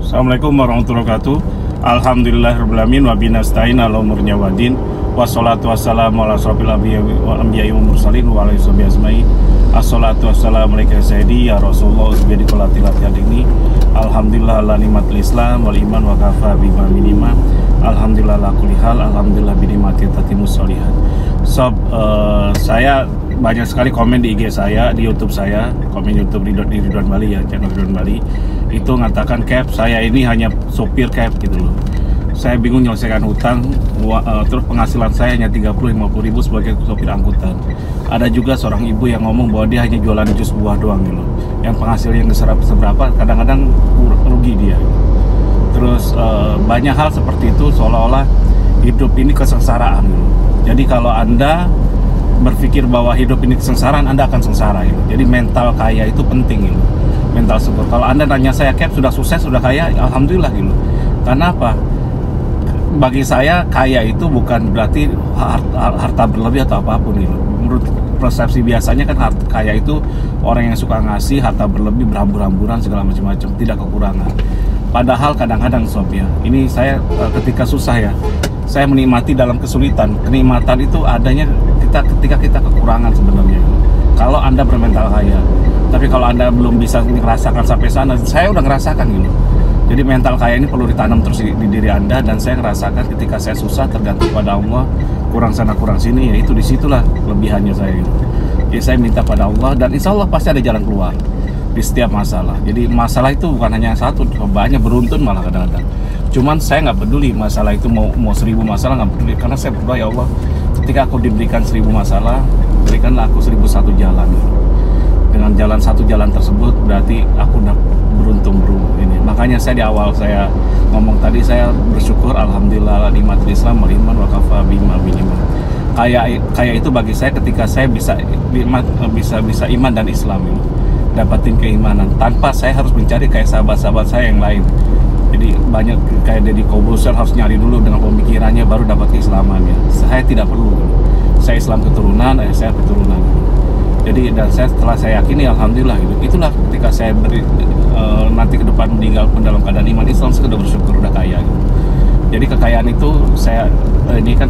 Assalamualaikum warahmatullahi wabarakatuh. Alhamdulillahirrahmanirrahim. Wabinastain ala umurnya wadin. Wassalatu wassalamu ala asrofil anbiya'i wa mursalin wa ala ishabi asma'i. Assalatu wassalamu alaika sayyidi ya Rasulullah usbiyadi qolatilat yadini. Alhamdulillah ala nikmatil islam wal iman wa kafa bima minima. Alhamdulillah ala kulli hal. Alhamdulillah binimati tatimus sholihat. Saya banyak sekali komen di IG saya, di YouTube saya, komen YouTube Ridwan Bali ya, channel Ridwan Bali. Itu mengatakan Cap, saya ini hanya sopir Cap gitu loh. Saya bingung menyelesaikan hutang, terus penghasilan saya hanya 30-50 ribu sebagai sopir angkutan. Ada juga seorang ibu yang ngomong bahwa dia hanya jualan jus buah doang gitu loh. Yang penghasilnya nggak seberapa, kadang-kadang rugi dia. Terus banyak hal seperti itu, seolah-olah hidup ini kesengsaraan gitu. Jadi kalau Anda berpikir bahwa hidup ini kesengsaraan, Anda akan sengsara gitu. Jadi mental kaya itu penting gitu. Mental syukur. Kalau Anda nanya saya, Cap, sudah sukses, sudah kaya, alhamdulillah gitu. Karena apa? Bagi saya kaya itu bukan berarti harta berlebih atau apapun gitu. Menurut persepsi biasanya kan kaya itu orang yang suka ngasih, harta berlebih, berhambur-hamburan segala macam-macam, tidak kekurangan. Padahal kadang-kadang sob ya, ini saya ketika susah ya, saya menikmati dalam kesulitan. Kenikmatan itu adanya ketika kita kekurangan sebenarnya. Kalau Anda bermental kaya, tapi kalau Anda belum bisa merasakan sampai sana, saya udah ngerasakan gitu. Jadi mental kaya ini perlu ditanam terus di diri Anda, dan saya ngerasakan ketika saya susah tergantung pada Allah, kurang sana kurang sini, ya itu disitulah kelebihannya saya gitu. Jadi saya minta pada Allah, dan insya Allah pasti ada jalan keluar di setiap masalah. Jadi masalah itu bukan hanya satu, banyak, beruntun malah kadang-kadang. Cuman saya nggak peduli masalah itu mau 1000 masalah, nggak peduli, karena saya berdoa, ya Allah, ketika aku diberikan 1000 masalah, berikanlah aku 1001 jalan. Dengan satu jalan tersebut berarti aku udah beruntung bro ini. Makanya saya di awal saya ngomong tadi, saya bersyukur alhamdulillah nikmatul Islam wal iman wa kafa bima minima. Kaya itu bagi saya ketika saya bisa iman dan Islam ini. Dapatin keimanan tanpa saya harus mencari kayak sahabat-sahabat saya yang lain. Jadi banyak kayak Deddy Kobuser harus nyari dulu dengan pemikirannya baru dapat keislamannya. Saya tidak perlu. Saya Islam keturunan, saya keturunan. Jadi dan setelah saya yakini alhamdulillah gitu. Itulah ketika saya nanti ke depan meninggal pun dalam keadaan iman Islam, saya sudah bersyukur, udah kaya gitu. Jadi kekayaan itu ini kan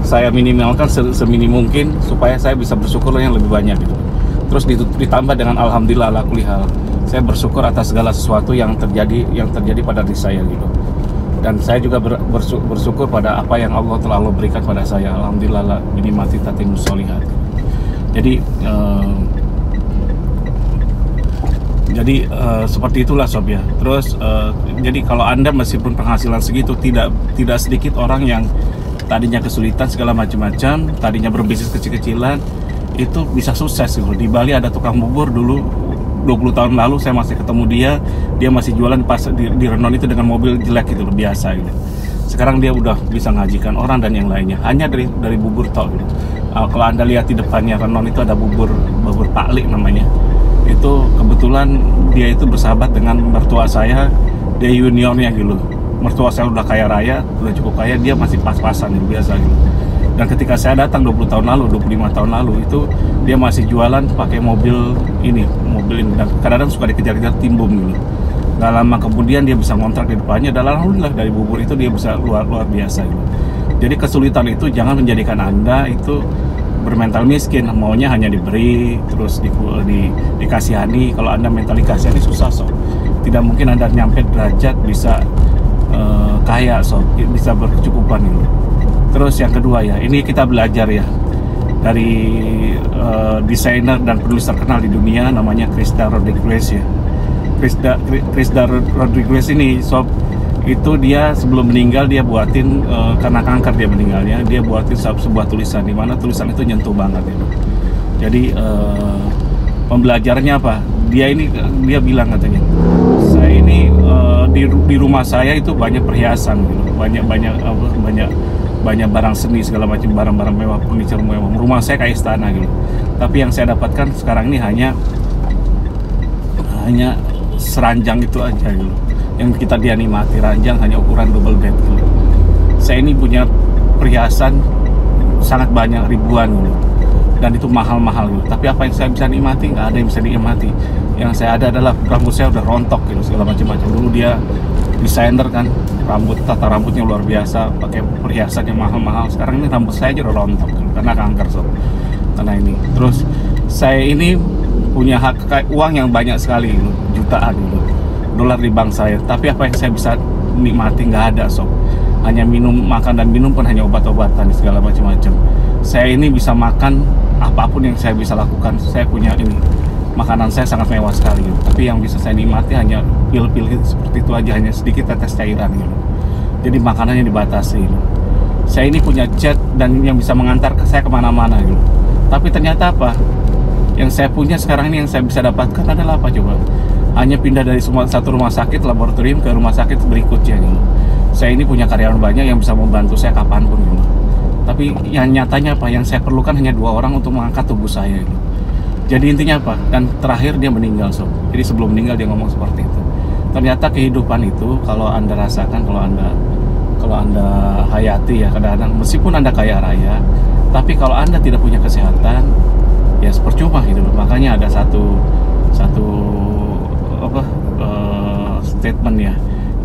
saya minimalkan seminim mungkin supaya saya bisa bersyukur yang lebih banyak gitu. Terus ditambah dengan alhamdulillah ala kulli hal. Saya bersyukur atas segala sesuatu yang terjadi pada diri saya gitu. Dan saya juga bersyukur pada apa yang Allah telah berikan pada saya. Alhamdulillah binimati tatimus sholihat. Jadi seperti itulah sob ya. Terus jadi kalau Anda meskipun penghasilan segitu, tidak sedikit orang yang tadinya kesulitan segala macam-macam, tadinya berbisnis kecil-kecilan, itu bisa sukses gitu. Di Bali ada tukang bubur dulu 20 tahun lalu saya masih ketemu dia masih jualan di Renon itu dengan mobil jelek gitu, biasa gitu. Sekarang dia udah bisa ngajikan orang dan yang lainnya hanya dari bubur tok gitu. Kalau Anda lihat di depannya Renon itu ada bubur Paklik namanya. Itu kebetulan dia itu bersahabat dengan mertua saya, dia juniornya gitu. Mertua saya udah kaya raya, udah cukup kaya, dia masih pas-pasan gitu, biasa gitu. Dan ketika saya datang 20 tahun lalu, 25 tahun lalu, itu dia masih jualan pakai mobil ini, dan kadang-kadang suka dikejar-kejar timbum gitu. Gak lama kemudian dia bisa ngontrak di depannya, dan alhamdulillah dari bubur itu dia bisa luar biasa gitu. Jadi kesulitan itu jangan menjadikan Anda itu bermental miskin, maunya hanya diberi, terus dikasihani. Kalau Anda mental dikasihani susah sob. Tidak mungkin Anda nyampe derajat bisa kaya sob, bisa berkecukupan gitu. Terus yang kedua ya, ini kita belajar ya dari desainer dan penulis terkenal di dunia namanya Chrisda Rodriguez ya. Chrisda Rodriguez ini sob, itu dia sebelum meninggal dia buatin karena kanker dia meninggalnya, dia buatin sebuah tulisan di mana tulisan itu nyentuh banget gitu. Jadi pembelajarannya apa? Dia bilang katanya, saya ini di rumah saya itu banyak perhiasan gitu, banyak barang seni segala macam, barang-barang mewah, furniture mewah. Rumah saya kayak istana gitu. Tapi yang saya dapatkan sekarang ini hanya seranjang itu aja gitu. Yang kita nikmati ranjang hanya ukuran double bed gitu. Saya ini punya perhiasan sangat banyak, ribuan gitu. Dan itu mahal-mahal gitu. Tapi apa yang saya bisa nikmati? Nggak ada yang bisa dinikmati. Yang saya ada adalah rambut saya udah rontok gitu, segala macam-macam. Dulu dia desainer kan, tata rambutnya luar biasa, pakai perhiasan yang mahal-mahal. Sekarang ini rambut saya aja udah rontok gitu, karena kanker sob. Karena ini. Terus saya ini punya uang yang banyak sekali gitu, jutaan gitu, dolar di bank saya. Tapi apa yang saya bisa nikmati nggak ada sob. Hanya makan dan minum pun hanya obat-obatan segala macam-macam. Saya ini bisa makan apapun yang saya bisa lakukan. Saya punya ini, makanan saya sangat mewah sekali gitu. Tapi yang bisa saya nikmati hanya pil-pil seperti itu aja, hanya sedikit tetes cairan gitu. Jadi makanannya dibatasi gitu. Saya ini punya jet dan yang bisa mengantar saya kemana-mana gitu. Tapi ternyata apa? Yang saya punya sekarang ini, yang saya bisa dapatkan adalah apa coba? Hanya pindah dari satu rumah sakit laboratorium ke rumah sakit berikutnya gitu. Saya ini punya karyawan banyak yang bisa membantu saya kapanpun gitu. Tapi yang nyatanya apa? Yang saya perlukan hanya 2 orang untuk mengangkat tubuh saya gitu. Jadi intinya apa? Dan terakhir dia meninggal sob. Jadi sebelum meninggal dia ngomong seperti itu. Ternyata kehidupan itu kalau Anda rasakan, kalau Anda hayati ya, kadang-kadang meskipun Anda kaya raya, tapi kalau Anda tidak punya kesehatan, ya percuma gitu loh. Makanya ada satu statement ya,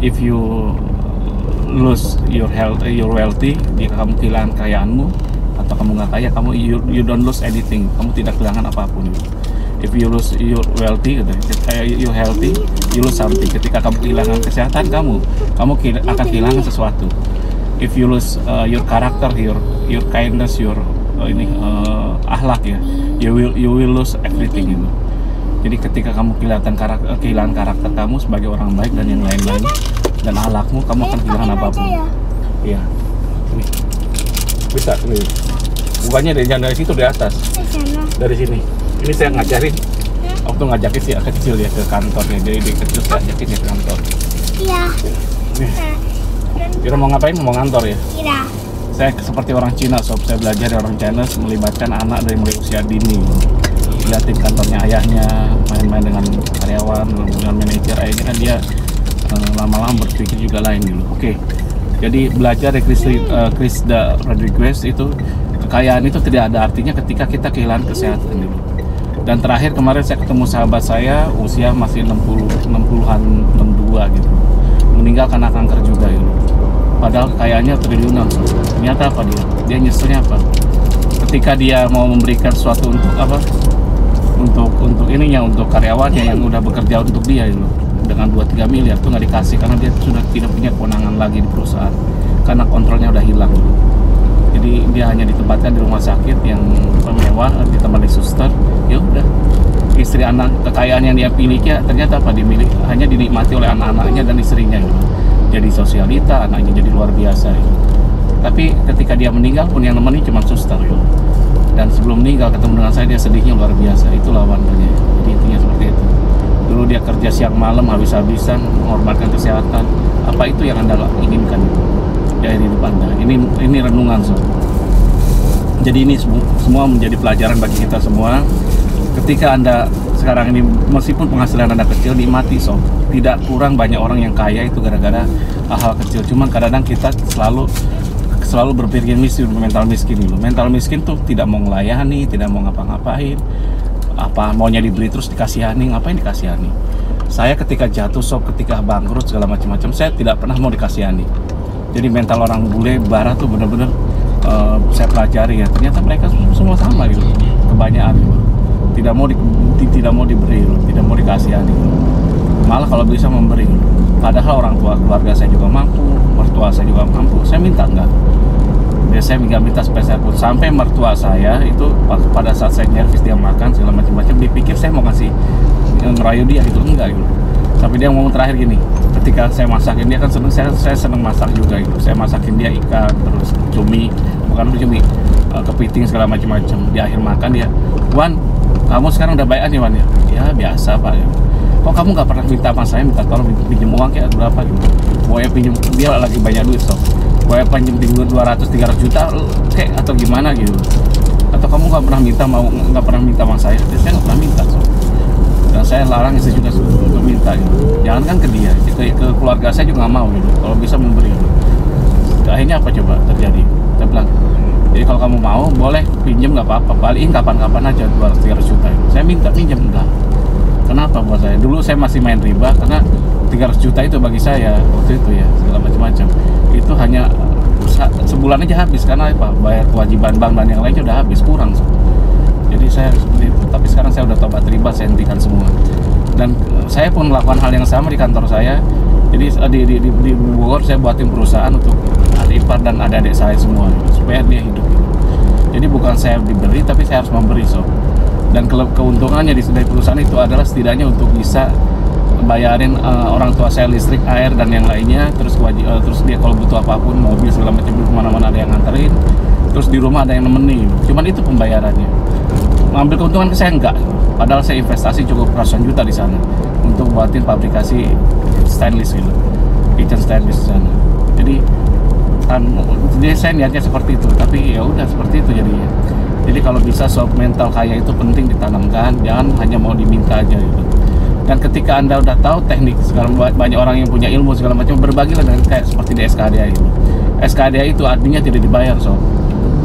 if you lose your wealthy, jika kamu kehilangan kekayaanmu atau kamu nggak kaya, you don't lose anything, kamu tidak kehilangan apapun gitu. If you lose your wealthy gitu, you healthy, you lose something. Ketika kamu kehilangan kesehatan kamu akan kehilangan sesuatu. If you lose your character, your kindness, your akhlak ya, you will lose everything gitu. Jadi ketika kamu kehilangan karakter kamu sebagai orang baik dan yang lain-lain, dan akhlakmu, kamu akan kehilangan apapun. Iya. Ini. Bisa nih. Bukannya dari situ, dari atas. Dari sini. Ini saya ngajarin. Waktu ngajakin si kecil ya ke kantornya. Jadi dia kecil saya ajakin dia ke kantor. Iya. Kira mau ngapain? Mau ngantor ya? Iya. Saya seperti orang Cina sob. Saya belajar dari orang China melibatkan anak dari mulai usia dini. Lihatin kantornya ayahnya, main-main dengan karyawan, dengan manajer ayahnya kan dia lama-lama berpikir juga lain gitu. Oke. Jadi belajar dari Krista Rodriguez itu, kekayaan itu tidak ada artinya ketika kita kehilangan kesehatan gitu. Dan terakhir kemarin saya ketemu sahabat saya usia masih 60-an 62 gitu. Meninggal karena kanker juga gitu. Padahal kekayaannya triliunan. Ternyata apa dia? Dia nyeselnya apa? Ketika dia mau memberikan sesuatu untuk apa? Untuk ininya, untuk karyawannya yang udah bekerja untuk dia gitu, dengan 2-3 miliar itu nggak dikasih karena dia sudah tidak punya kewenangan lagi di perusahaan karena kontrolnya udah hilang gitu. Jadi dia hanya ditempatkan di rumah sakit yang mewah, ditemani suster. Ya udah, istri anak kekayaan yang dia miliki ternyata apa? Hanya dinikmati oleh anak-anaknya dan istrinya gitu. Jadi sosialita, anaknya jadi luar biasa gitu. Tapi ketika dia meninggal pun yang nemenin cuma suster gitu. Dan sebelum meninggal ketemu dengan saya, dia sedihnya luar biasa. Itulah wanitanya. Jadi intinya seperti itu. Dulu dia kerja siang malam habis-habisan menghormatkan kesehatan. Apa itu yang Anda inginkan dari hidup Anda? Ini renungan sob. Jadi ini semua menjadi pelajaran bagi kita semua. Ketika Anda sekarang ini meskipun penghasilan Anda kecil, nikmati sob. Tidak kurang banyak orang yang kaya itu gara-gara hal-hal kecil. Cuman kadang-kadang kita selalu berpikir mental miskin dulu. Mental miskin tuh tidak mau ngelayani, tidak mau ngapa-ngapain. Apa maunya dibeli terus dikasihani, ngapain dikasihani? Saya ketika jatuh sob, ketika bangkrut segala macam-macam, saya tidak pernah mau dikasihani. Jadi mental orang bule barat tuh bener-bener saya pelajari ya. Ternyata mereka semua sama gitu, kebanyakan gitu. Tidak mau diberi gitu, tidak mau dikasihani gitu. Malah kalau bisa memberi gitu. Padahal orang tua keluarga saya juga mampu, mertua saya juga mampu, saya minta enggak. Saya nggak minta spesial pun. Sampai mertua saya itu pada saat saya nyervis dia makan segala macam-macam, dipikir saya mau ngasih ngerayu dia gitu, enggak gitu. Tapi dia ngomong terakhir gini, ketika saya masakin dia kan seneng, saya seneng masak juga gitu. Saya masakin dia ikan, terus cumi, kepiting segala macam-macam. Di akhir makan dia, Wan, kamu sekarang udah baik nih Wan ya? Ya biasa Pak ya. Kok kamu nggak pernah minta sama saya, minta tolong pinjam uang kayak berapa gitu? Pokoknya pinjam, dia lagi banyak duit sob. Pokoknya pinjam 200-300 juta kayak atau gimana gitu. Atau kamu nggak pernah minta sama saya? Saya nggak pernah minta sob. Dan saya larang istri juga untuk minta gitu. Jangan kan ke dia, ke keluarga saya juga nggak mau gitu. Kalau bisa memberi gitu. Akhirnya apa coba terjadi? Saya bilang, jadi kalau kamu mau boleh pinjam nggak apa-apa, balikin kapan-kapan aja 200-300 juta gitu. Saya minta pinjam enggak. Kenapa buat saya? Dulu saya masih main riba karena 300 juta itu bagi saya waktu itu ya, segala macam-macam. Itu hanya sebulan aja habis karena apa? Bayar kewajiban bank dan yang lainnya udah habis, kurang. Jadi saya seperti itu. Tapi sekarang saya udah tobat riba, saya hentikan semua. Dan saya pun melakukan hal yang sama di kantor saya. Jadi di Bogor saya buatin perusahaan untuk adik ipar dan adik-adik saya semua supaya dia hidup. Jadi bukan saya diberi, tapi saya harus memberi, sob. Dan keuntungannya dari perusahaan itu adalah setidaknya untuk bisa bayarin orang tua saya listrik, air dan yang lainnya. Terus dia kalau butuh apapun, mobil segala macam, kemana-mana ada yang nganterin. Terus di rumah ada yang nemenin. Cuman itu pembayarannya. Ngambil keuntungan ke saya enggak. Padahal saya investasi cukup ratusan juta di sana untuk buatin pabrikasi stainless gitu, kitchen stainless di sana. Jadi saya niatnya seperti itu, tapi ya udah seperti itu jadinya. Jadi kalau bisa soft mental kaya itu penting ditanamkan, jangan hanya mau diminta aja gitu. Dan ketika Anda udah tahu teknik, sekarang banyak orang yang punya ilmu segala macam, berbagilah dengan kayak seperti di SKDA itu. SKDA itu adminnya tidak dibayar, sob.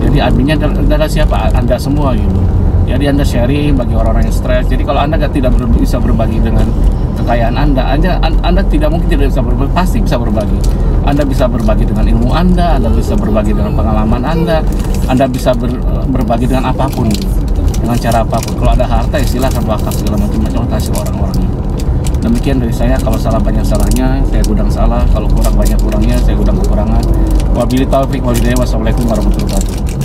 Jadi adminnya adalah siapa? Anda semua gitu. Jadi Anda sharing bagi orang-orang yang stres. Jadi kalau Anda tidak bisa berbagi dengan kekayaan Anda tidak mungkin tidak bisa berbagi, pasti bisa berbagi. Anda bisa berbagi dengan ilmu Anda bisa berbagi dengan pengalaman Anda bisa berbagi dengan apapun, dengan cara apapun. Kalau ada harta ya silakan wakaf segala macam kasih orang-orang. Demikian dari saya. Kalau salah banyak salahnya, saya gudang salah. Kalau kurang banyak kurangnya, saya gudang kekurangan. Wabillahi taufiq wal hidayah. Wassalamualaikum warahmatullahi wabarakatuh.